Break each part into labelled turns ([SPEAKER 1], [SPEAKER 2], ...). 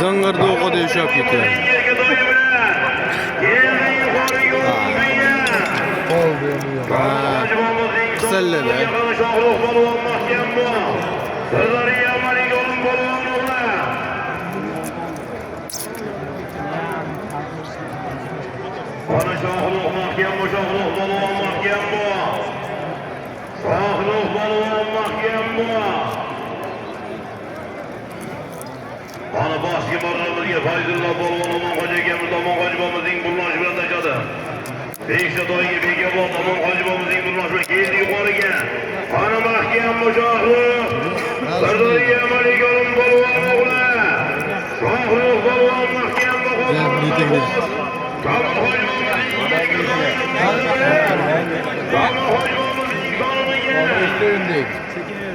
[SPEAKER 1] Zangırda oku deyişap gitti. Kıselle de.
[SPEAKER 2] Bana şahlık mahkem bu, şahlık balon mahkem bu. Şahlık balon mahkem bu. Bana baskı barlarımızga fayzullah balonumuz hocagamiz Omon hojibomizning burlashi bilan tashadi. Beshta to'yga bega bol Omon hojibomizning burlashi bilan keldi yuqoriga. Bana mahkem bu şahlık. Sirdaryo Maligo'ning balon o'g'li. Şahlık balon mahkem bu.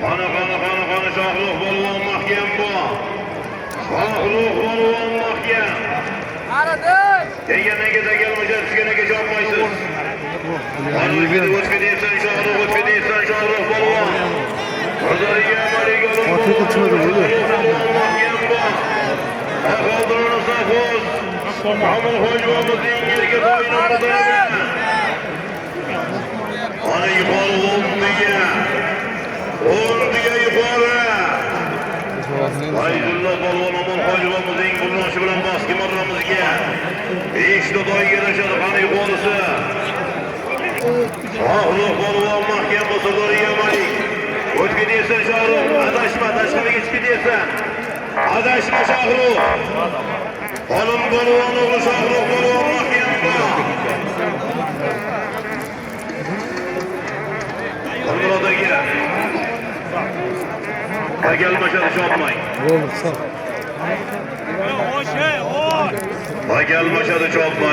[SPEAKER 2] Qana shohruh balvon mahkam bu. Shohruh balvon mahkam. Kelgandan kelmagan tushganiga chopmaysiz. O'tga deysan shohruh, o'tga deysan shohruh balvon. Sirdaryo Maligo'ning Aqaldirini safos. Omon hojibomizning yerga qo'yinadi. Ana yuqori o'rniga. O'rniga yuqori. Fayzulloh balvon Omon hojibomizning burlashi bilan baski marramizga. 5 ta to'yga yarashadi qani yuqorisi. Shohruh balvon mahkam Sirdaryo Malik. O'tga deysan Shohruh, adashma, tashqariga chiqib deysan. Adashma Shohruh. Olim balvon o'g'li Shohruh balvon mahkam bu. Qurbirodagi. Agalmashadi chopmang. Agalmashadi chopmang.